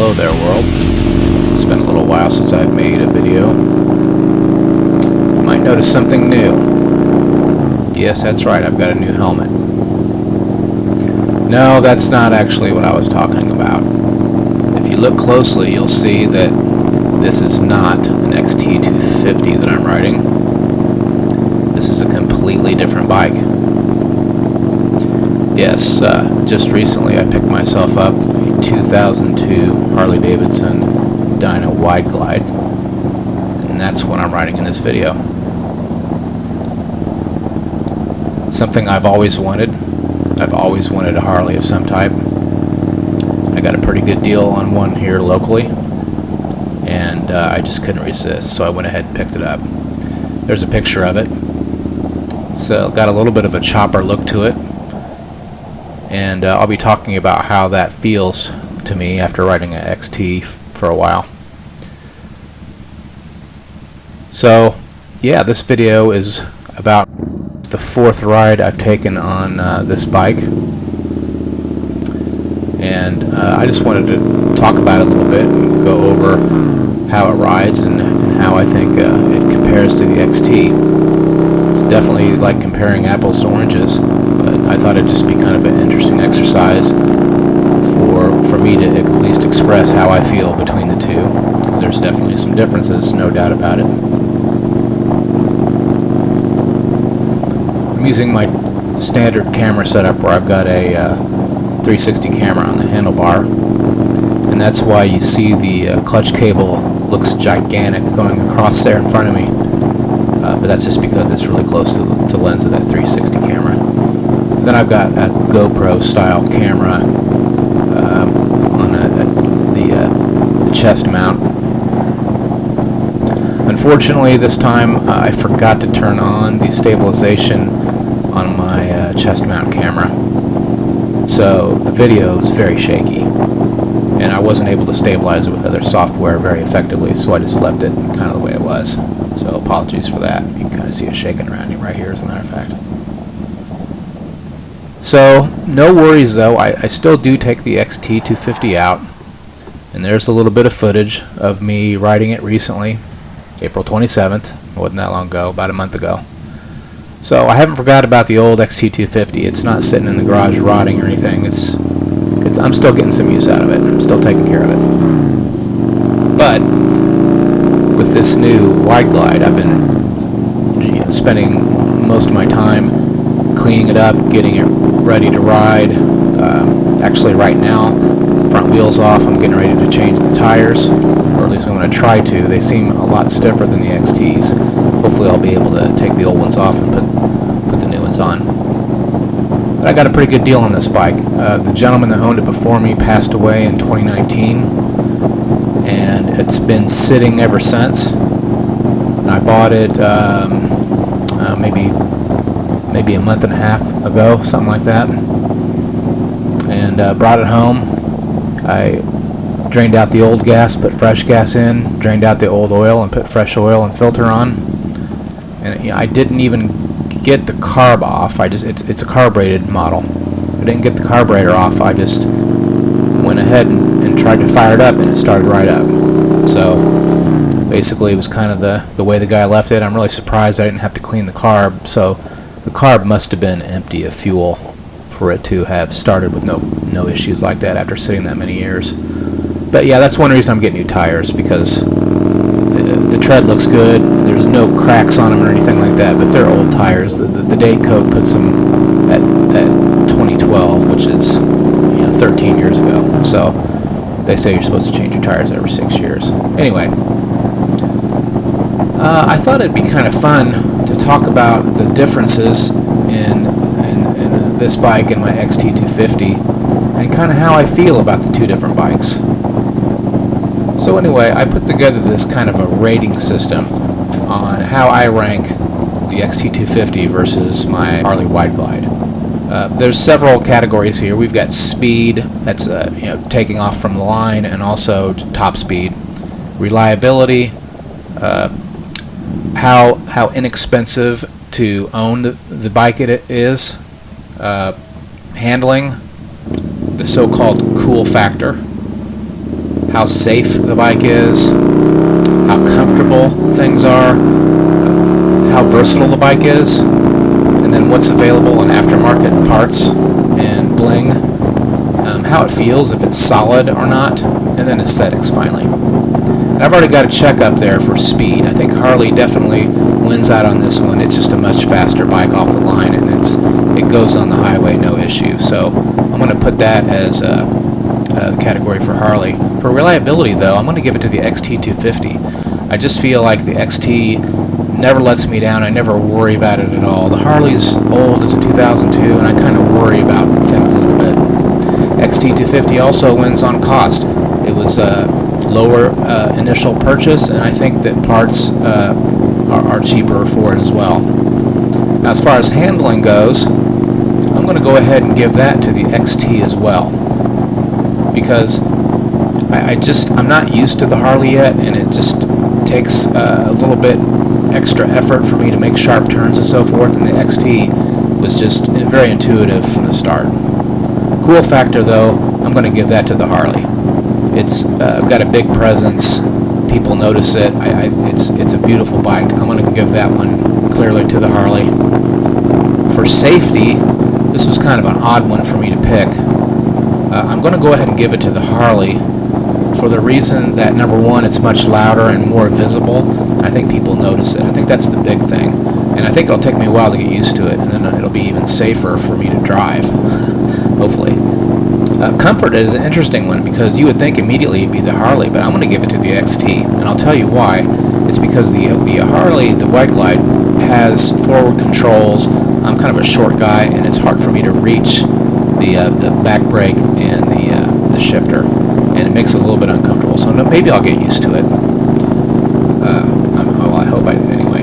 Hello there, world. It's been a little while since I've made a video. You might notice something new. Yes, that's right, I've got a new helmet. No, that's not actually what I was talking about. If you look closely, you'll see that this is not an XT250 that I'm riding. This is a completely different bike. Yes, just recently I picked myself up a 2002 Harley Davidson Dyna Wide Glide, and that's what I'm riding in this video. Something I've always wanted. I've always wanted a Harley of some type. I got a pretty good deal on one here locally, and I just couldn't resist, so I went ahead and picked it up. There's a picture of it. It's got a little bit of a chopper look to it, and I'll be talking about how that feels to me after riding an XT for a while. So yeah, this video is about the fourth ride I've taken on this bike, and I just wanted to talk about it a little bit and go over how it rides and how I think it compares to the XT. It's definitely like comparing apples to oranges, but I thought it'd just be kind of an interesting exercise for me to at least express how I feel between the two, because there's definitely some differences, no doubt about it. I'm using my standard camera setup where I've got a 360 camera on the handlebar, and that's why you see the clutch cable looks gigantic going across there in front of me. But that's just because it's really close to the lens of that 360 camera. Then I've got a GoPro style camera on the chest mount. Unfortunately, this time I forgot to turn on the stabilization on my chest mount camera, so the video is very shaky, and I wasn't able to stabilize it with other software very effectively, so I just left it kind of the way it was. So apologies for that. You can kind of see it shaking around you right here, as a matter of fact. So no worries though, I still do take the XT250 out, and there's a little bit of footage of me riding it recently, April 27th. It wasn't that long ago, about a month ago. So I haven't forgot about the old XT250. It's not sitting in the garage rotting or anything. I'm still getting some use out of it. I'm still taking care of it. But with this new Wide Glide, I've been spending most of my time cleaning it up, getting it ready to ride. Actually right now, front wheel's off, I'm getting ready to change the tires, or at least I'm going to try to. They seem a lot stiffer than the XTs. Hopefully I'll be able to take the old ones off and put the new ones on. But I got a pretty good deal on this bike. The gentleman that owned it before me passed away in 2019, and it's been sitting ever since. And I bought it maybe a month and a half ago, something like that, and brought it home. I drained out the old gas, put fresh gas in, drained out the old oil and put fresh oil and filter on, and I didn't even get the carb off. It's a carbureted model. I didn't get the carburetor off. I just went ahead and tried to fire it up, and it started right up. So basically it was kind of the way the guy left it. I'm really surprised I didn't have to clean the carb, so the carb must have been empty of fuel for it to have started with no issues like that after sitting that many years. But yeah, that's one reason I'm getting new tires, because the tread looks good. There's no cracks on them or anything like that, but they're old tires. The date code puts them at 2012, which is 13 years ago. So they say you're supposed to change your tires every 6 years. Anyway, I thought it'd be kind of fun to talk about the differences in this bike and my XT250, and kind of how I feel about the two different bikes. So anyway, I put together this kind of a rating system on how I rank the XT250 versus my Harley Wide Glide. There's several categories here. We've got speed, that's taking off from the line, and also top speed. Reliability, how inexpensive to own the bike it is. Handling, the so-called cool factor, how safe the bike is, how comfortable things are, how versatile the bike is, and then what's available in aftermarket parts and bling, how it feels, if it's solid or not, and then aesthetics finally. And I've already got a check up there for speed. I think Harley definitely wins out on this one. It's just a much faster bike off the line, and it goes on the highway no issue. So I'm going to put that as the category for Harley. For reliability though, I'm going to give it to the XT250. I just feel like the XT never lets me down. I never worry about it at all. The Harley's old, it's a 2002, and I kind of worry about things a little bit. XT250 also wins on cost. It was a lower initial purchase, and I think that parts are cheaper for it as well. Now, as far as handling goes, I'm going to go ahead and give that to the XT as well, because I'm not used to the Harley yet, and it just takes a little bit extra effort for me to make sharp turns and so forth, and the XT was just very intuitive from the start. Cool factor though, I'm going to give that to the Harley. It's got a big presence. People notice it. It's a beautiful bike. I'm going to give that one clearly to the Harley. For safety, this was kind of an odd one for me to pick. I'm going to go ahead and give it to the Harley for the reason that, number one, it's much louder and more visible. I think people notice it. I think that's the big thing. And I think it'll take me a while to get used to it, and then it'll be even safer for me to drive, hopefully. Comfort is an interesting one, because you would think immediately it'd be the Harley, but I'm going to give it to the XT, and I'll tell you why. It's because the Harley, the Wide Glide, has forward controls. I'm kind of a short guy, and it's hard for me to reach the back brake and the shifter, and it makes it a little bit uncomfortable. So maybe I'll get used to it. Well, I hope I do anyway.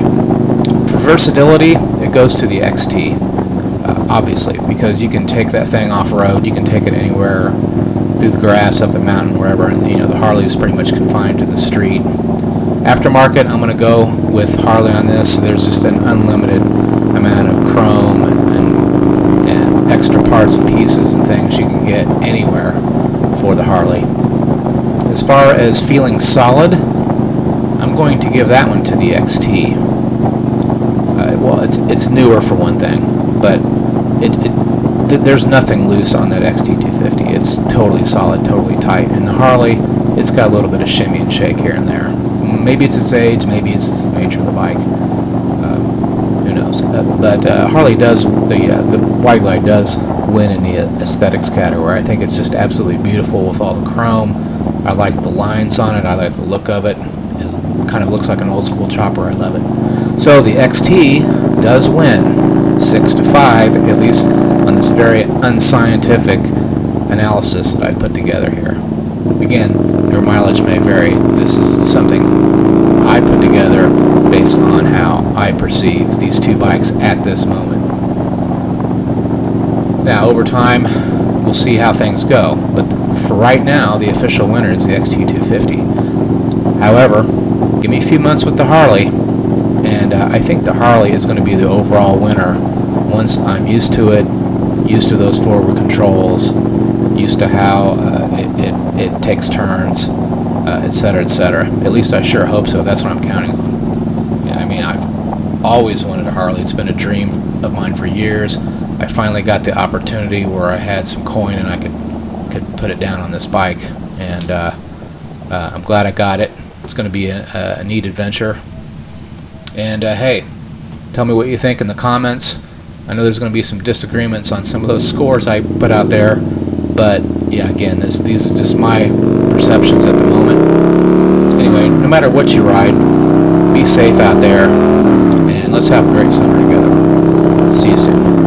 For versatility, it goes to the XT. Obviously, because you can take that thing off-road, you can take it anywhere, through the grass, up the mountain, wherever, and the Harley is pretty much confined to the street. Aftermarket, I'm going to go with Harley on this. There's just an unlimited amount of chrome and extra parts and pieces and things you can get anywhere for the Harley. As far as feeling solid, I'm going to give that one to the XT. Well, it's newer for one thing, but there's nothing loose on that XT250. It's totally solid, totally tight. And the Harley, it's got a little bit of shimmy and shake here and there. Maybe it's its age, maybe it's the nature of the bike. Who knows? But Harley does, the Wide Glide does win in the aesthetics category. I think it's just absolutely beautiful with all the chrome. I like the lines on it. I like the look of it. It kind of looks like an old school chopper. I love it. So the XT does win 6-5, at least on this very unscientific analysis that I put together here. Again, your mileage may vary. This is something I put together based on how I perceive these two bikes at this moment. Now, over time, we'll see how things go, but for right now, the official winner is the XT250. However, give me a few months with the Harley, and I think the Harley is going to be the overall winner once I'm used to it, used to those forward controls, used to how it takes turns, etc., etc. At least I sure hope so. That's what I'm counting on. Yeah, I mean, I've always wanted a Harley. It's been a dream of mine for years. I finally got the opportunity where I had some coin and I could put it down on this bike, and I'm glad I got it. It's going to be a neat adventure. And hey, tell me what you think in the comments. I know there's going to be some disagreements on some of those scores I put out there, but yeah, again, these are just my perceptions at the moment. Anyway, no matter what you ride, be safe out there, and let's have a great summer together. See you soon.